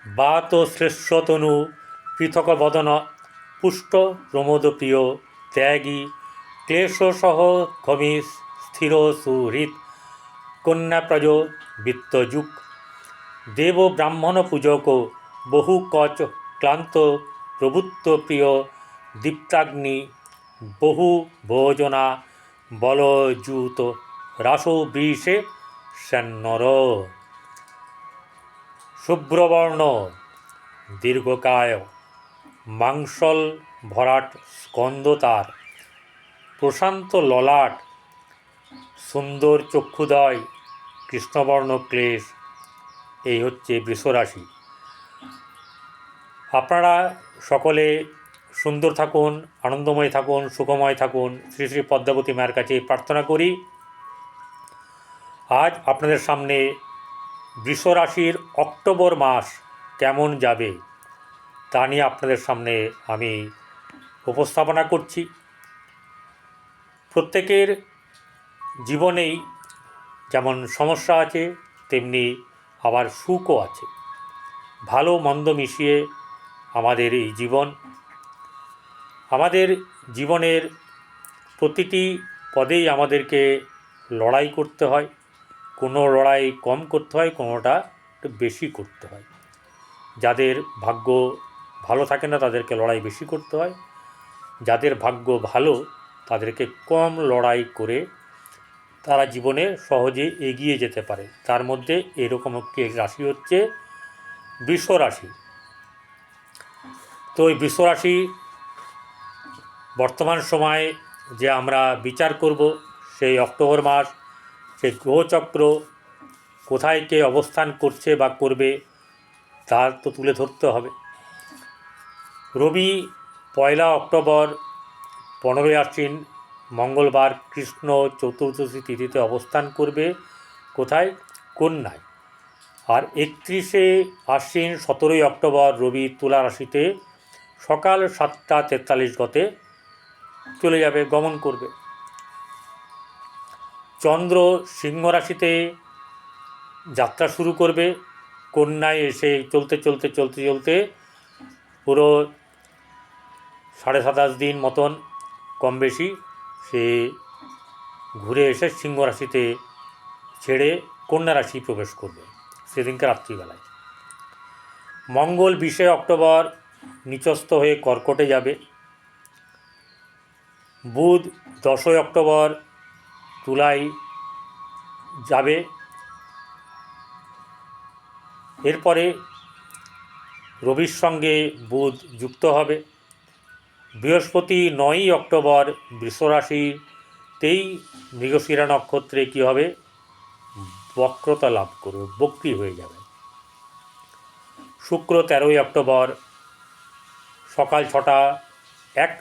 বা তো শ্রেষ্ঠতনু পৃথক বদন পুষ্ট প্রমোদপ্রিয় ত্যাগী ক্লেশসহ ঘমিস স্থির সুহৃৎ কন্যাপ্রজ বিত্তযুগ দেব ব্রাহ্মণ পূজক বহু কচ ক্লান্ত প্রভুত্ব প্রিয় দীপ্তাগ্নি বহু ভোজনা বলযুত রাসো বৃষে সন্নর শুভ্রবর্ণ দীর্ঘকায় মাংসল ভরাট স্কন্দ তার প্রশান্ত ললাট সুন্দর চক্ষুদয় কৃষ্ণবর্ণ ক্লেশ। এই হচ্ছে বৃষরাশি। আপনারা সকলে সুন্দর থাকুন, আনন্দময় থাকুন, সুখময় থাকুন, শ্রী শ্রী পদ্মাবতী মায়ের কাছে প্রার্থনা করি। আজ আপনাদের সামনে বৃষরাশির অক্টোবর মাস কেমন যাবে তা নিয়ে আপনাদের সামনে আমি উপস্থাপনা করছি। প্রত্যেকের জীবনেই যেমন সমস্যা আছে তেমনি আবার সুখও আছে। ভালো মন্দ মিশিয়ে আমাদের এই জীবন। আমাদের জীবনের প্রতিটি পদেই আমাদেরকে লড়াই করতে হয়। কোনো লড়াই কম করতে হয়, কোনোটা একটু বেশি করতে হয়। যাদের ভাগ্য ভালো থাকে না তাদেরকে লড়াই বেশি করতে হয়, যাদের ভাগ্য ভালো তাদেরকে কম লড়াই করে তারা জীবনে সহজে এগিয়ে যেতে পারে। তার মধ্যে এরকম একটি রাশি হচ্ছে বৃষ রাশি। তো এই বৃষ রাশি বর্তমান সময়ে যে আমরা বিচার করব সেই অক্টোবর মাস, সেই গ্রহচক্র কোথায় কে অবস্থান করছে বা করবে তার তো তুলে ধরতে হবে। রবি 1 অক্টোবর 15 আশ্বিন মঙ্গলবার কৃষ্ণ চতুর্দশী তিথিতে অবস্থান করবে। কোথায়? কন্যায়। আর 31 আশ্বিন 17 অক্টোবর রবি তুলা রাশিতে সকাল 7টা 43 চলে যাবে, গমন করবে। চন্দ্র সিংহ রাশিতে যাত্রা শুরু করবে, কন্যায় এসে চলতে চলতে চলতে চলতে পুরো 27.5 দিন মতন কম বেশি সে ঘুরে এসে সিংহ রাশিতে ছেড়ে কন্যা রাশি প্রবেশ করবে সেদিনকে রাত্রিবেলায়। মঙ্গল 20 অক্টোবর নিচস্থ হয়ে কর্কটে যাবে। বুধ 10 অক্টোবর তুলায় যাবে। এরপরে রবির সঙ্গে বুধ যুক্ত হবে। বৃহস্পতি 9 অক্টোবর বৃষরাশিতেই মৃগশিরা নক্ষত্রে কী হবে? বক্রতা লাভ করবে, বক্রী হয়ে যাবে। শুক্র 13 অক্টোবর সকাল 6টা 1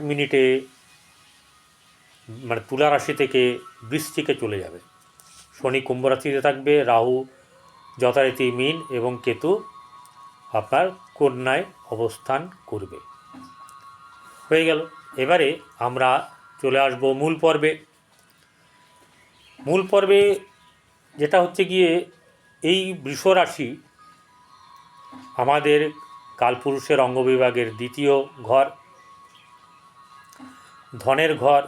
মানে তুলা রাশি থেকে বৃশ্চিকে চলে যাবে। শনি কুম্ভ রাশিতে থাকবে, রাহু যথারীতি মীন এবং কেতু আপনার কন্যায় অবস্থান করবে। হয়ে গেল। এবারে আমরা চলে আসব মূল পর্বে। মূল পর্বে যেটা হচ্ছে গিয়ে এই বৃষ রাশি আমাদের কালপুরুষের অঙ্গবিভাগের দ্বিতীয় ঘর, ধনের ঘর,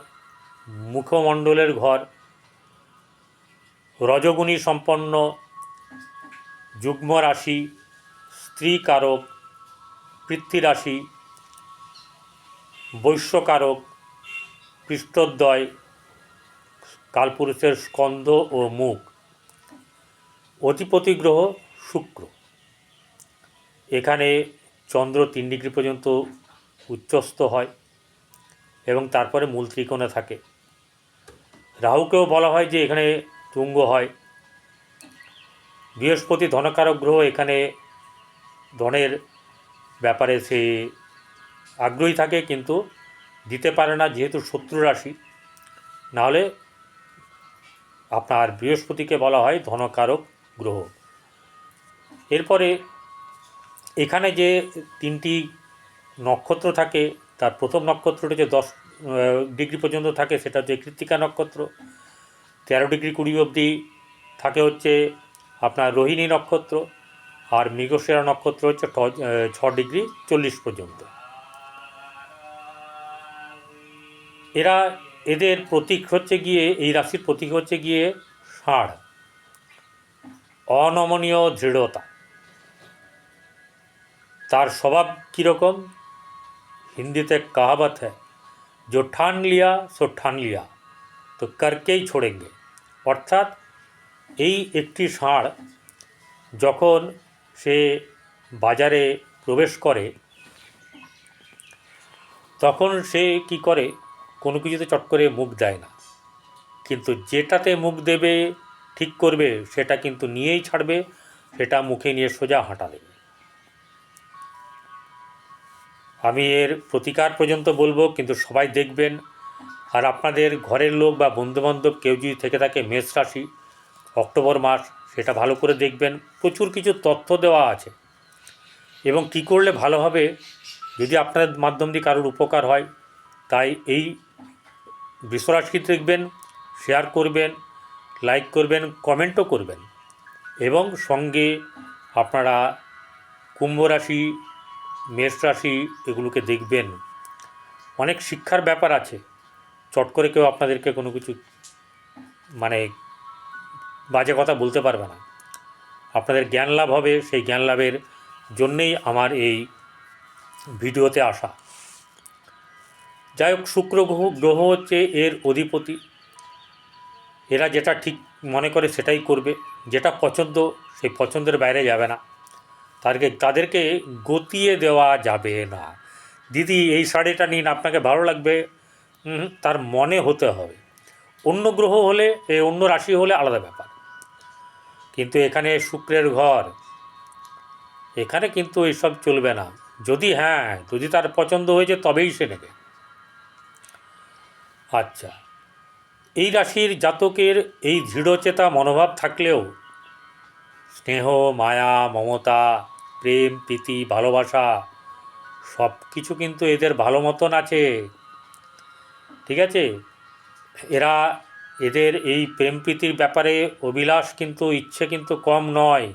মুখমণ্ডলের ঘর, রজগুণী সম্পন্ন যুগ্ম রাশি, স্ত্রী কারক, পৃথ্বী বৈশ্যকারক, পৃষ্ঠদ্বয়, কালপুরুষের স্কন্ধ ও মুখ, অধিপতি গ্রহ শুক্র। এখানে চন্দ্র 3 ডিগ্রি পর্যন্ত উচ্চস্থ হয় এবং তারপরে মূল ত্রিকোণে থাকে। রাহুকেও বলা হয় যে এখানে তুঙ্গ হয়। বৃহস্পতি ধনকারক গ্রহ, এখানে ধনের ব্যাপারে সে আগ্রহী থাকে কিন্তু দিতে পারে না যেহেতু শত্রু রাশি। নাহলে আপনার বৃহস্পতিকে বলা হয় ধনকারক গ্রহ। এরপরে এখানে যে 3টি নক্ষত্র থাকে তার প্রথম নক্ষত্রটি যে 10 ডিগ্রি পর্যন্ত থাকে সেটা হচ্ছে কৃত্তিকা নক্ষত্র। 13 ডিগ্রি 20 অবধি থাকে হচ্ছে আপনার রোহিণী নক্ষত্র। আর মৃগশিরা নক্ষত্র হচ্ছে 6 ডিগ্রি 40 পর্যন্ত। এদের প্রতীক হচ্ছে গিয়ে, এই রাশির প্রতীক হচ্ছে গিয়ে ষাঁড়, অনমনীয় দৃঢ়তা। তার স্বভাব কীরকম? হিন্দিতে কাহাবত হ্যায়, जो ठान लिया सो ठान लिया तो करकेই छोड़ेंगे। অর্থাৎ এই একটি ষাঁড় যখন সে বাজারে প্রবেশ করে তখন সে কি করে, কোনো কিছুতে চট করে মুখ দেয় না, কিন্তু যেটাতে মুখ দেবে ঠিক করবে সেটা কিন্তু নিয়েই ছাড়বে, সেটা মুখে নিয়ে সোজা হাঁটা দেবে। আমি এর প্রতিকার পর্যন্ত বলবো, কিন্তু সবাই দেখবেন। আর আপনাদের ঘরের লোক বা বন্ধুবান্ধব কেউ যদি থেকে থাকে মেষ রাশি, অক্টোবর মাস, সেটা ভালো করে দেখবেন। প্রচুর কিছু তথ্য দেওয়া আছে এবং কি করলে ভালো হবে, যদি আপনার মাধ্যম দিয়ে কারোর উপকার হয়। তাই এই বৃষরাশি দেখবেন, শেয়ার করবেন, লাইক করবেন, কমেন্টও করবেন, এবং সঙ্গে আপনারা কুম্ভ রাশি, মেষ রাশি এগুলোকে দেখবেন। অনেক শিক্ষার ব্যাপার আছে। চট করে কেউ আপনাদেরকে কোনো কিছু মানে বাজে কথা বলতে পারবে না। আপনাদের জ্ঞান লাভ হবে, সেই জ্ঞান লাভের জন্যেই আমার এই ভিডিওতে আসা। যাই হোক, শুক্র গ্রহ হচ্ছে এর অধিপতি। এরা যেটা ঠিক মনে করে সেটাই করবে, যেটা পছন্দ সেই পছন্দের বাইরে যাবে না। তাদেরকে গতিয়ে দেওয়া যাবে না। দিদি এই শাড়িটা নিন, আপনাকে ভালো লাগবে, তার মনে হতে হবে। অন্য গ্রহ হলে, অন্য রাশি হলে আলাদা ব্যাপার, কিন্তু এখানে শুক্রের ঘর, এখানে কিন্তু এইসব চলবে না। যদি তার পছন্দ হয়েছে তবেই সে নেবে। আচ্ছা, এই রাশির জাতকের এই দৃঢ়চেতা মনোভাব থাকলেও স্নেহ, মায়া, মমতা, প্রেম, প্রীতি, ভালোবাসা সব কিছু কিন্তু এদের ভালো মতন আছে। ঠিক আছে, এদের এই প্রেম প্রীতির ব্যাপারে অভিলাষ কিন্তু, ইচ্ছে কিন্তু কম নয়।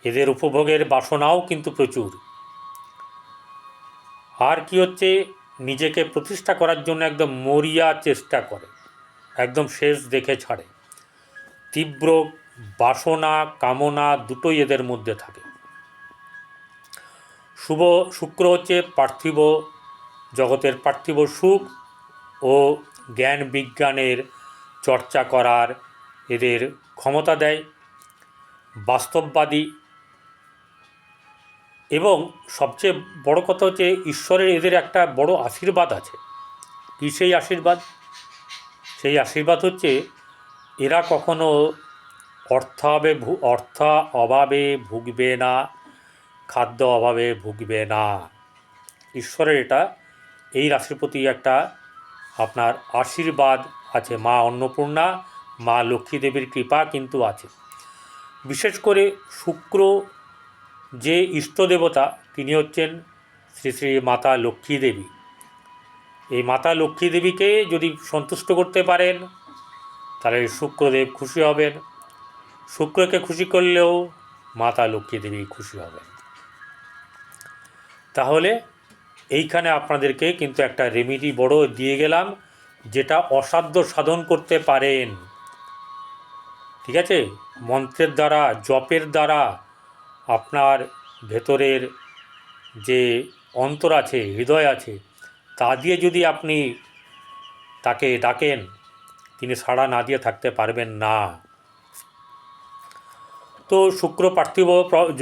এদের উপভোগের বাসনাও কিন্তু প্রচুর। আর কি হচ্ছে, নিজেকে প্রতিষ্ঠা করার জন্য একদম মরিয়া চেষ্টা করে, একদম শেষ দেখে ছাড়ে। তীব্র বাসনা, কামনা দুটোই এদের মধ্যে থাকে। শুক্র হচ্ছে পার্থিব জগতের পার্থিব সুখ ও জ্ঞান বিজ্ঞানের চর্চা করার এদের ক্ষমতা দেয়, বাস্তববাদী। এবং সবচেয়ে বড় কথা হচ্ছে, ঈশ্বরের এদের একটা বড় আশীর্বাদ আছে। কী সেই আশীর্বাদ? সেই আশীর্বাদ হচ্ছে, এরা কখনো অর্থ অভাবে ভুগবে না, খাদ্য অভাবে ভুগবে না। ঈশ্বরের এটা, এই রাশির প্রতি একটা আপনার আশীর্বাদ আছে। মা অন্নপূর্ণা, মা লক্ষ্মী দেবীর কৃপা কিন্তু আছে। বিশেষ করে শুক্র যে ইষ্ট দেবতা, তিনি হচ্ছেন শ্রী শ্রী মাতা লক্ষ্মী দেবী। এই মাতা লক্ষ্মী দেবীকে যদি সন্তুষ্ট করতে পারেন তাহলে শুক্রদেব খুশি হবেন। শুক্রকে খুশি করলেও মাতা লক্ষ্মী দেবী খুশি হবেন। তাহলে এইখানে আপনাদেরকে কিন্তু একটা রেমেডি বড় দিয়ে গেলাম, যেটা অসাধ্য সাধন করতে পারেন। ঠিক আছে, মন্ত্রের দ্বারা, জপের দ্বারা আপনার ভেতরের যে অন্তর আছে, হৃদয় আছে, তা দিয়ে যদি আপনি তাকে ডাকেন, তিনি সাড়া না দিয়ে থাকতে পারবেন না। তো শুক্র পার্থিব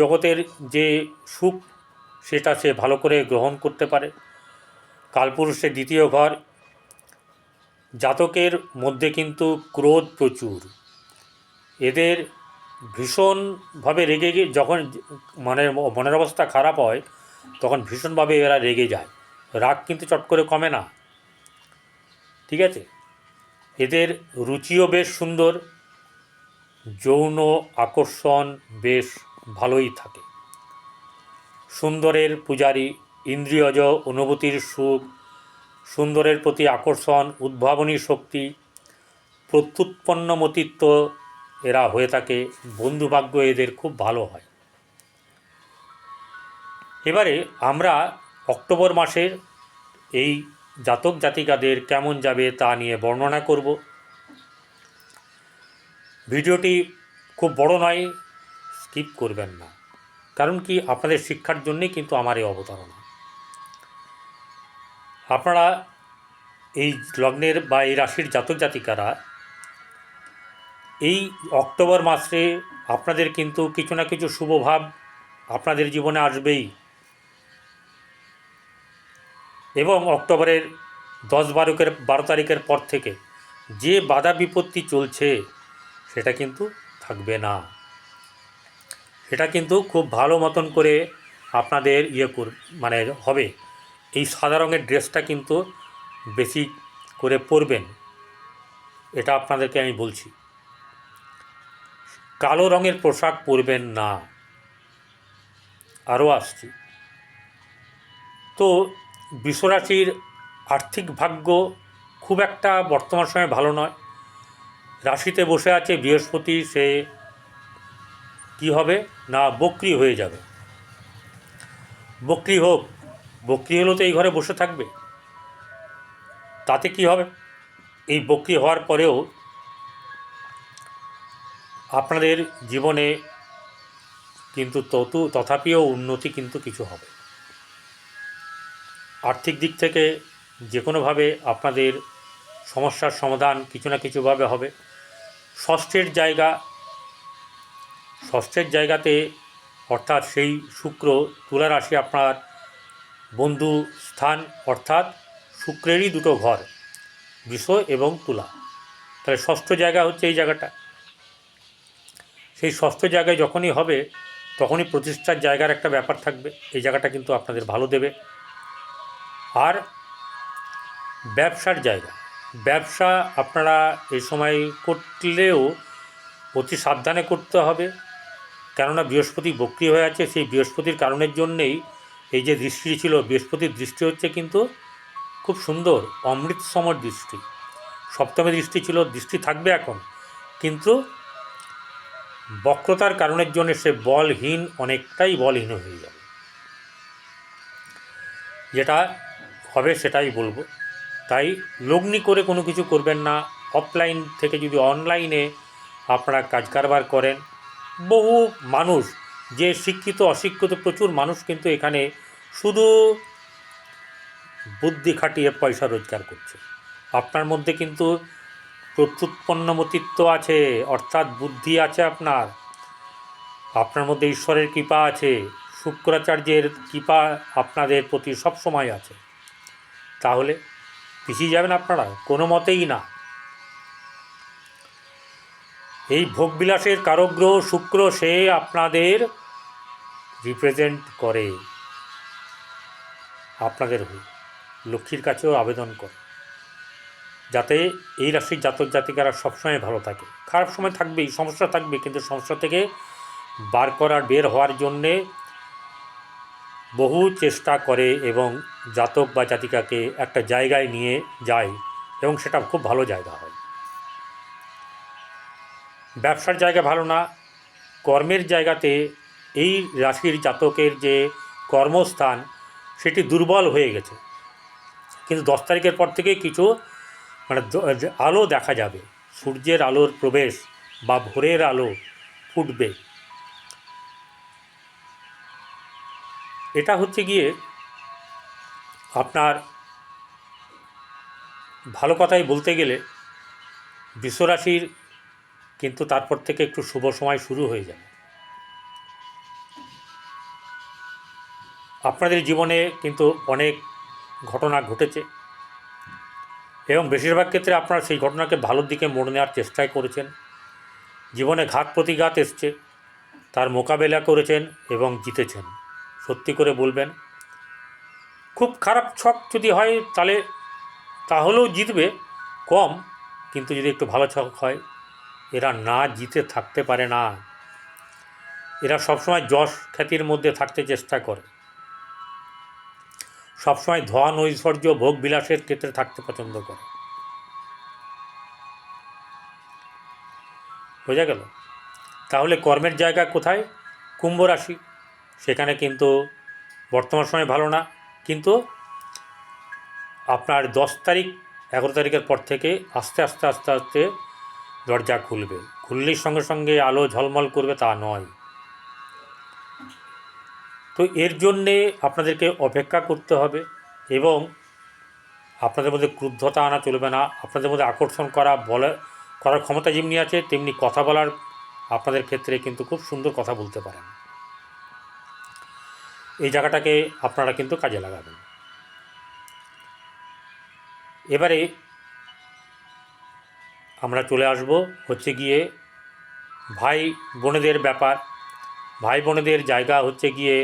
জগতের যে সুখ, সেটা সে ভালো করে গ্রহণ করতে পারে। কালপুরুষের দ্বিতীয় ঘর, জাতকের মধ্যে কিন্তু ক্রোধ প্রচুর। এদের ভীষণভাবে রেগে গিয়ে যখন মনের অবস্থা খারাপ হয়, তখন ভীষণভাবে এরা রেগে যায়। রাগ কিন্তু চট করে কমে না। ঠিক আছে, এদের রুচিও বেশ সুন্দর, যৌন আকর্ষণ বেশ ভালোই থাকে। সুন্দরের পূজারী, ইন্দ্রিয়জ অনুভূতির সুখ, সুন্দরের প্রতি আকর্ষণ, উদ্ভাবনী শক্তি, প্রত্যুৎপন্নমতিত্ব এরা হয়ে থাকে। বন্ধুভাগ্য এদের খুব ভালো হয়। এবারে আমরা অক্টোবর মাসের এই জাতক জাতিকাদের কেমন যাবে তা নিয়ে বর্ণনা করব। ভিডিওটি খুব বড় নয়, স্কিপ করবেন না, কারণ কি আপনাদের শিক্ষার জন্যই কিন্তু আমার এই অবতারণা। আপনারা এই লগ্নের বা এই রাশির জাতক জাতিকারা এই অক্টোবর মাসে আপনাদের কিন্তু কিছু না কিছু শুভভাব আপনাদের জীবনে আসবেই, এবং অক্টোবরের 10-12 তারিখের পর থেকে যে বাধা বিপত্তি চলছে সেটা কিন্তু থাকবে না। সেটা কিন্তু খুব ভালো মতন করে আপনাদের মানে হবে। এই সাদা রঙের ড্রেসটা কিন্তু বেশি করে পরবেন, এটা আপনাদেরকে আমি বলছি। কালো রঙের পোশাক পরবেন না। আরও আসছি। তো বৃষরাশির আর্থিক ভাগ্য খুব একটা বর্তমান সময়ে ভালো নয়। রাশিতে বসে আছে বৃহস্পতি, সে কি হবে না বক্রি হয়ে যাবে। বক্রি হোক, বক্রি হলেও তো এই ঘরে বসে থাকবে, তাতে কি হবে? এই বক্রি হওয়ার পরেও আপনাদের জীবনে কিন্তু তথাপিও উন্নতি কিন্তু কিছু হবে। আর্থিক দিক থেকে যে কোনোভাবে আপনাদের সমস্যার সমাধান কিছু না কিছুভাবে হবে। ষষ্ঠের জায়গাতে অর্থাৎ সেই শুক্র তুলা রাশি আপনার বন্ধু স্থান, অর্থাৎ শুক্রেরই দুটো ঘর, বৃষ এবং তুলা। তাহলে ষষ্ঠ জায়গা হচ্ছে এই জায়গাটা। সেই ষষ্ঠ জায়গায় যখনই হবে তখনই প্রতিষ্ঠার জায়গার একটা ব্যাপার থাকবে। এই জায়গাটা কিন্তু আপনাদের ভালো দেবে। আর ব্যবসার জায়গা, ব্যবসা আপনারা এই সময় করলেও অতি সাবধানে করতে হবে, কেননা বৃহস্পতি বক্রি হয়ে আছে। সেই বৃহস্পতির কারণের জন্যেই এই যে দৃষ্টি ছিল, বৃহস্পতির দৃষ্টি হচ্ছে কিন্তু খুব সুন্দর অমৃত সম দৃষ্টি। সপ্তমে দৃষ্টি ছিল, দৃষ্টি থাকবে এখন, কিন্তু বক্রতার কারণের জন্য সে বলহীন, অনেকটাই বলহীন হয়ে যাবে। যেটা হবে সেটাই বলবো। তাই লগ্নি করে কোনো কিছু করবেন না। অফলাইন থেকে যদি অনলাইনে আপনারা কাজ কারবার করেন, বহু মানুষ, যে শিক্ষিত অশিক্ষিত প্রচুর মানুষ কিন্তু এখানে শুধু বুদ্ধি খাটিয়ে পয়সা রোজগার করছে। আপনার মধ্যে কিন্তু প্রত্যুৎপন্নমতিত্ব আছে, অর্থাৎ বুদ্ধি আছে আপনার মধ্যে ঈশ্বরের কৃপা আছে, শুক্রাচার্যের কৃপা আপনাদের প্রতি সব সময় আছে। তাহলে পিছিয়ে যাবেন আপনারা? কোনো মতেই না। এই ভোগবিলাসের কারক গ্রহ শুক্র, সে আপনাদের রিপ্রেজেন্ট করে, আপনাদের হয়ে লক্ষ্মীর কাছেও আবেদন করে যাতে এই রাশির জাতক জাতিকারা সবসময় ভালো থাকে। খারাপ সময় থাকবেই, সমস্যা থাকবে, কিন্তু সমস্যা থেকে বের হওয়ার জন্যে বহু চেষ্টা করে এবং জাতক বা জাতিকাকে একটা জায়গায় নিয়ে যায়, এবং সেটা খুব ভালো জায়গা হয়। ব্যবসার জায়গা ভালো না। কর্মের জায়গাতে এই রাশির জাতকের যে কর্মস্থান সেটি দুর্বল হয়ে গেছে, কিন্তু 10 তারিখের পর থেকে কিছু মানে আলো দেখা যাবে, সূর্যের আলোর প্রবেশ বা ভোরের আলো ফুটবে। এটা হচ্ছে গিয়ে আপনার ভালো কথাই বলতে গেলে বৃষরাশির কিন্তু তারপর থেকে একটু শুভ সময় শুরু হয়ে যাবে। আপনাদের জীবনে কিন্তু অনেক ঘটনা ঘটেছে, এবং বেশিরভাগ ক্ষেত্রে আপনারা সেই ঘটনাকে ভালোর দিকে মোড় নেওয়ার চেষ্টাই করেছেন। জীবনে ঘাত প্রতিঘাত এসছে, তার মোকাবেলা করেছেন এবং জিতেছেন। সত্যি করে বলবেন, খুব খারাপ ছক যদি হয় তাহলেও জিতবে কম, কিন্তু যদি একটু ভালো ছক হয় এরা না জিতে থাকতে পারে না। এরা সবসময় যশ খ্যাতির মধ্যে থাকতে চেষ্টা করে, সবসময় ধন ঐশ্বর্য ভোগ বিলাসের ক্ষেত্রে থাকতে পছন্দ করে। বোঝা গেল? তাহলে কর্মের জায়গা কোথায়? কুম্ভ রাশি, সেখানে কিন্তু বর্তমান সময় ভালো না, কিন্তু আপনার 10 তারিখ 11 তারিখের পর থেকে আস্তে আস্তে আস্তে আস্তে দরজা খুলবে। খুললেই সঙ্গে সঙ্গে আলো ঝলমল করবে তা নয়। তো এর জন্যে আপনাদেরকে অপেক্ষা করতে হবে, এবং আপনাদের মধ্যে ক্রুদ্ধতা আনা চলবে না। আপনাদের মধ্যে আকর্ষণ করার ক্ষমতা যেমনি আছে, তেমনি কথা বলার আপনাদের ক্ষেত্রে কিন্তু খুব সুন্দর কথা বলতে পারেন। এই জায়গাটাকে আপনারা কিন্তু কাজে লাগাবেন। এবারে আমরা চলে আসব হচ্ছে গিয়ে ভাই বোনেদের ব্যাপার। ভাই বোনেদের জায়গা হচ্ছে গিয়ে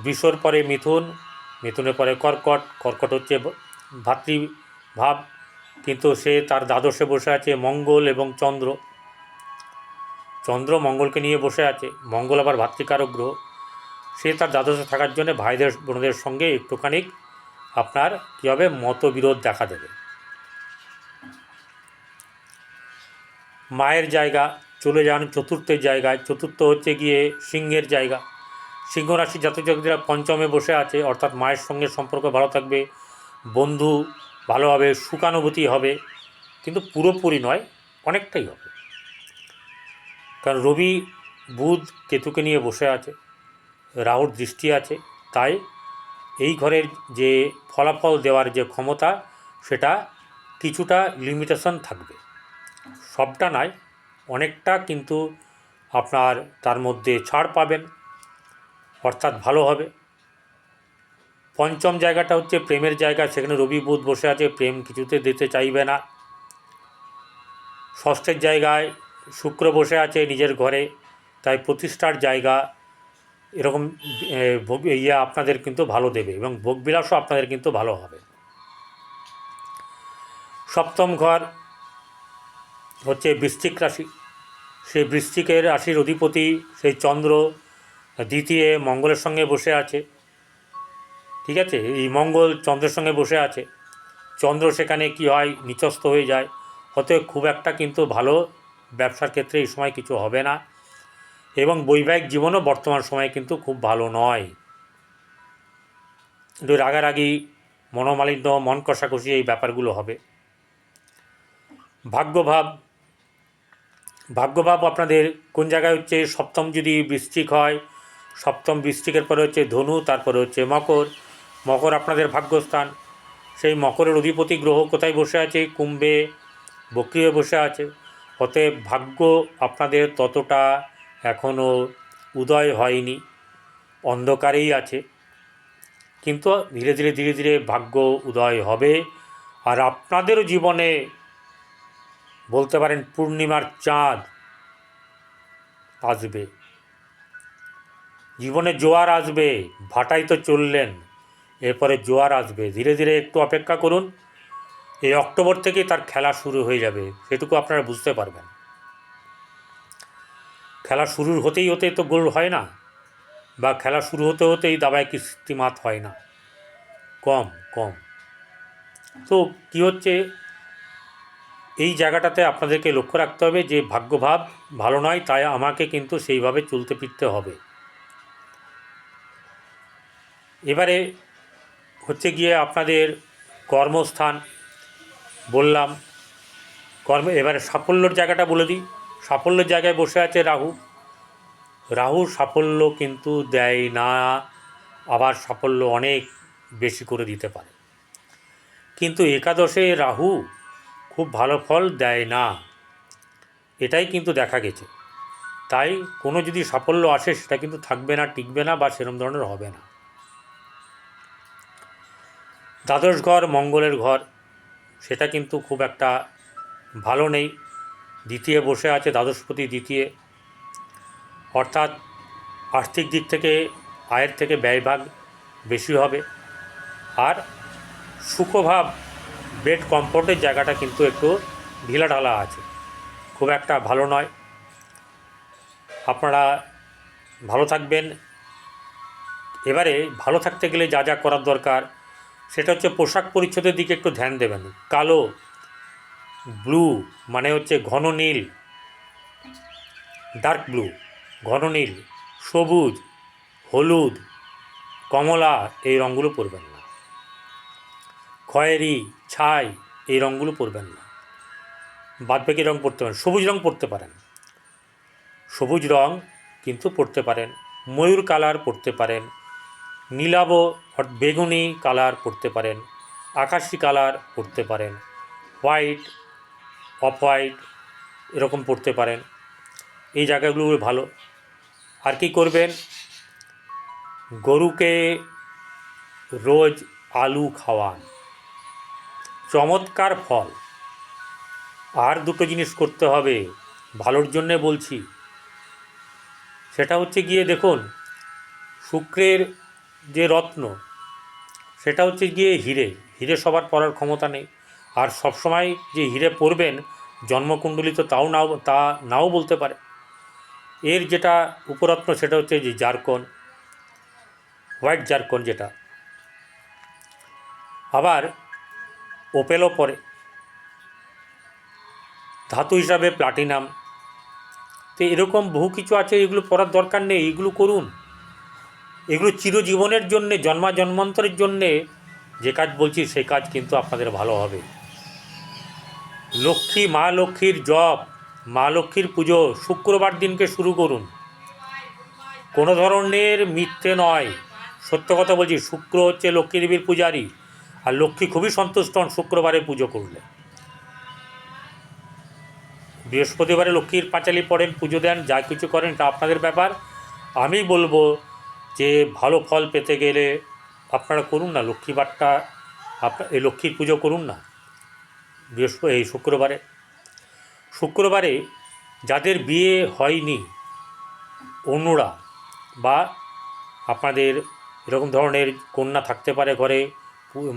বৃষর পরে মিথুন, মিথুনের পরে কর্কট, কর্কট হচ্ছে ভাতৃভাব, কিন্তু সে তার দ্বাদশে বসে আছে মঙ্গল এবং চন্দ্র। চন্দ্র মঙ্গলকে নিয়ে বসে আছে, মঙ্গল আবার ভাতৃকারক গ্রহ। সে তার দ্বাদশে থাকার জন্য ভাইদের বোনদের সঙ্গে একটুখানি আপনার কী হবে, মতবিরোধ দেখা দেবে। মায়ের জায়গা চলে যান চতুর্থের জায়গায়। চতুর্থ হচ্ছে গিয়ে সিংহের জায়গা। সিংহ রাশি জাতক জাতিরা পঞ্চমে বসে আছে, অর্থাৎ মায়ের সঙ্গে সম্পর্ক ভালো থাকবে, বন্ধু ভালো হবে, সুখানুভূতি হবে, কিন্তু পুরোপুরি নয়, অনেকটাই হবে। কারণ রবি বুধ কেতুকে নিয়ে বসে আছে, রাহুর দৃষ্টি আছে, তাই এই ঘরের যে ফলাফল দেওয়ার যে ক্ষমতা, সেটা কিছুটা লিমিটেশন থাকবে, সবটা নয়, অনেকটা কিন্তু আপনার তার মধ্যে ছাড় পাবেন, অর্থাৎ ভালো হবে। পঞ্চম জায়গাটা হচ্ছে প্রেমের জায়গা, সেখানে রবি বুধ বসে আছে, প্রেম কিছুতে দিতে চাইবে না। ষষ্ঠের জায়গায় শুক্র বসে আছে নিজের ঘরে, তাই প্রতিষ্ঠার জায়গা, এরকম আপনাদের কিন্তু ভালো দেবে, এবং ভোগবিলাসও আপনাদের কিন্তু ভালো হবে। সপ্তম ঘর হচ্ছে বৃশ্চিক রাশি। সেই বৃশ্চিকের রাশির অধিপতি সেই চন্দ্র দ্বিতীয় মঙ্গলের সঙ্গে বসে আছে, ঠিক আছে। এই মঙ্গল চন্দ্রের সঙ্গে বসে আছে, চন্দ্র সেখানে কি হয়, নিচস্থ হয়ে যায়। অতএব খুব একটা কিন্তু ভালো ব্যবসার ক্ষেত্রে এই সময় কিছু হবে না, এবং বৈবাহিক জীবনও বর্তমান সময়ে কিন্তু খুব ভালো নয়। কিন্তু রাগারাগি, মনোমালিন্য, মন কষাকষি এই ব্যাপারগুলো হবে। ভাগ্যভাব আপনাদের কোন জায়গায় হচ্ছে, সপ্তম যদি বৃশ্চিক হয়, সপ্তম বৃশ্চিকের পরে হচ্ছে ধনু, তারপরে হচ্ছে মকর। মকর আপনাদের ভাগ্যস্থান। সেই মকরের অধিপতি গ্রহ কোথায় বসে আছে, কুম্ভে বক্রী হয়ে বসে আছে। অতএব ভাগ্য আপনাদের ততটা এখনও উদয় হয়নি, অন্ধকারেই আছে, কিন্তু ধীরে ধীরে ধীরে ধীরে ভাগ্য উদয় হবে। আর আপনাদেরও জীবনে বলতে পারেন পূর্ণিমার চাঁদ আসবে, জীবনে জোয়ার আসবে। ভাটাই তো চললেন, এরপরে জোয়ার আসবে, ধীরে ধীরে একটু অপেক্ষা করুন। এই অক্টোবর থেকেই তার খেলা শুরু হয়ে যাবে, সেটুকু আপনারা বুঝতে পারবেন। খেলা শুরুর হতেই তো গোল হয় না, বা খেলা শুরু হতে হতেই দাবায় কিস্তিমাত হয় না, কম। তো কি হচ্ছে, এই জায়গাটাতে আপনাদেরকে লক্ষ্য রাখতে হবে যে ভাগ্যভাব ভালো নয়, তাই আমাকে কিন্তু সেইভাবে চলতে ফিরতে হবে। এবারে হচ্ছে গিয়ে আপনাদের কর্মস্থান বললাম, এবারে সাফল্যর জায়গাটা বলে দিই। সাফল্যের জায়গায় বসে আছে রাহু সাফল্য কিন্তু দেয় না, আবার সাফল্য অনেক বেশি করে দিতে পারে, কিন্তু একাদশে রাহু খুব ভালো ফল দেয় না, এটাই কিন্তু দেখা গেছে। তাই কোনো যদি সাফল্য আসে, সেটা কিন্তু থাকবে না, টিকবে না, বা সেরকম ধরনের হবে না। দ্বাদশ ঘর মঙ্গলের ঘর, সেটা কিন্তু খুব একটা ভালো নেই, দ্বিতীয় বসে আছে দ্বাদশপতি দ্বিতীয়, অর্থাৎ আর্থিক দিক থেকে আয়ের থেকে ব্যয়ভাগ বেশি হবে। আর সুখভাব, বেড কমফোর্টের জায়গাটা কিন্তু একটু ঢিলাঢালা আছে, খুব একটা ভালো নয়। আপনারা ভালো থাকবেন। এবারে ভালো থাকতে গেলে যা যা করার দরকার, সেটা হচ্ছে পোশাক পরিচ্ছদের দিকে একটু ধ্যান দেবেন। কালো, ব্লু মানে হচ্ছে ঘন নীল, ডার্ক ব্লু, ঘন নীল, সবুজ, হলুদ, কমলা এই রঙগুলো পরবেন না, খয়েরি, ছাই এই রঙগুলো পরবেন না। বাদবাকি রঙ পরতে পারেন, সবুজ রঙ পরতে পারেন, সবুজ রঙ কিন্তু পরতে পারেন, ময়ূর কালার পরতে পারেন, নীলাভ বেগুনি কালার পরতে পারেন, আকাশি কালার পরতে পারেন, হোয়াইট, অফ হোয়াইট এরকম পরতে পারেন। এই জায়গাগুলো ভালো। আর কি করবেন, গরুকে রোজ আলু খাওয়ান, চমৎকার ফল। আর দুটো জিনিস করতে হবে, ভালোর জন্যে বলছি, সেটা হচ্ছে গিয়ে দেখুন, শুক্রের যে রত্ন সেটা হচ্ছে গিয়ে হিরে। হিরে সবার পরার ক্ষমতা নেই, আর সবসময় যে হিরে পরবেন জন্মকুণ্ডলী তো তা নাও বলতে পারে। এর যেটা উপরত্ন সেটা হচ্ছে যে জারকন, হোয়াইট জারকন যেটা। আবার ওপেলও পরে, ধাতু হিসাবে প্লাটিনাম। তো এরকম বহু কিছু আছে, এগুলো পড়ার দরকার নেই, এগুলো করুন। এগুলো চিরজীবনের জন্যে, জন্মান্তরের জন্যে যে কাজ বলছি সেই কাজ কিন্তু আপনাদের ভালো হবে। লক্ষ্মী, মা লক্ষ্মীর জপ, মা লক্ষ্মীর পুজো শুক্রবার দিনকে শুরু করুন। কোনো ধরনের মিথ্যে নয়, সত্য কথা বলছি। শুক্র হচ্ছে লক্ষ্মী দেবীর পূজারী, আর লক্ষ্মী খুবই সন্তুষ্ট হন শুক্রবারে পুজো করলে। বৃহস্পতিবারে লক্ষ্মীর পাঁচালি পড়েন, পুজো দেন, যা কিছু করেন এটা আপনাদের ব্যাপার। আমি বলবো যে ভালো ফল পেতে গেলে আপনারা করুন না লক্ষ্মীবারটা, এই লক্ষ্মীর পুজো করুন না এই শুক্রবারে যাদের বিয়ে হয়নি অন্যরা, বা আপনাদের এরকম ধরনের কন্যা থাকতে পারে ঘরে,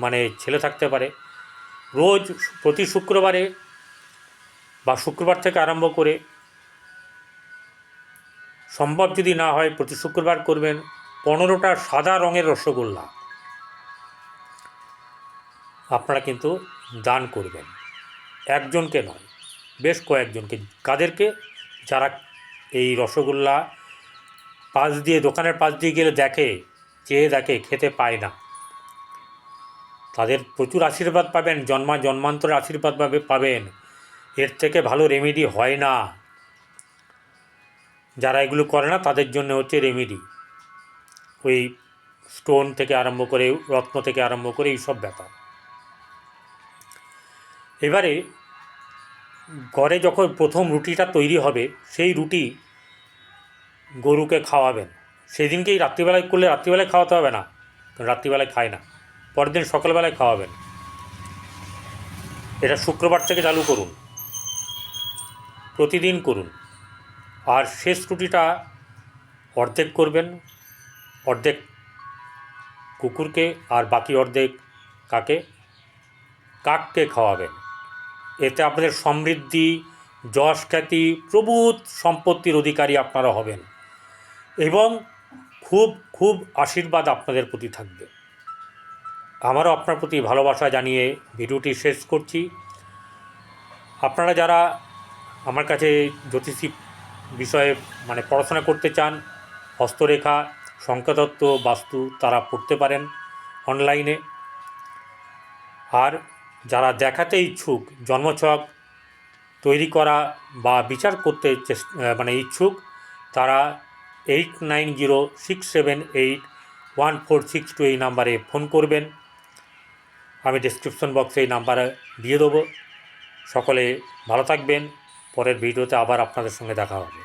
মানে ছেলে থাকতে পারে, রোজ প্রতি শুক্রবারে বা শুক্রবার থেকে আরম্ভ করে, সম্ভব যদি না হয় প্রতি শুক্রবার করবেন 15টা সাদা রঙের রসগোল্লা আপনারা কিন্তু দান করবেন। একজনকে নয়, বেশ কয়েকজনকে। কাদেরকে? যারা এই রসগোল্লা দোকানের পাশ দিয়ে গেলে চেয়ে দেখে, খেতে পায় না, তাদের প্রচুর আশীর্বাদ পাবেন, জন্মান্তরের আশীর্বাদ পাবেন। এর থেকে ভালো রেমেডি হয় না। যারা এগুলো করে না তাদের জন্য হচ্ছে রেমেডি, ওই স্টোন থেকে আরম্ভ করে, রত্ন থেকে আরম্ভ করে এইসব ব্যাপার। এবারে ঘরে যখন প্রথম রুটিটা তৈরি হবে, সেই রুটি গরুকে খাওয়াবেন। সেদিনকেই রাত্রিবেলায় করলে রাত্রিবেলায় খাওয়াতে হবে না, রাত্রিবেলায় খায় না, পরের দিন সকালবেলায় খাওয়াবেন। এটা শুক্রবার থেকে চালু করুন, প্রতিদিন করুন। আর শেষ রুটিটা অর্ধেক করবেন, অর্ধেক কুকুরকে আর বাকি অর্ধেক কাককে খাওয়াবেন। এতে আপনাদের সমৃদ্ধি, যশ খ্যাতি, প্রভূত সম্পত্তির অধিকারী আপনারা হবেন, এবং খুব খুব আশীর্বাদ আপনাদের প্রতি থাকবে। আমারও আপনার প্রতি ভালোবাসা জানিয়ে ভিডিওটি শেষ করছি। আপনারা যারা আমার কাছে জ্যোতিষী বিষয়ে পড়াশোনা করতে চান, হস্তরেখা, সংখ্যাতত্ত্ব, বাস্তু, তারা পড়তে পারেন অনলাইনে। আর যারা দেখাতে ইচ্ছুক, জন্মছক তৈরি করা বা বিচার করতে ইচ্ছুক, তারা 8906781462 এই নাম্বারে ফোন করবেন। আমি ডেসক্রিপশন বক্সে এই নাম্বারে দিয়ে দেবো। সকলে ভালো থাকবেন। পরের ভিডিওতে আবার আপনাদের সঙ্গে দেখা হবে।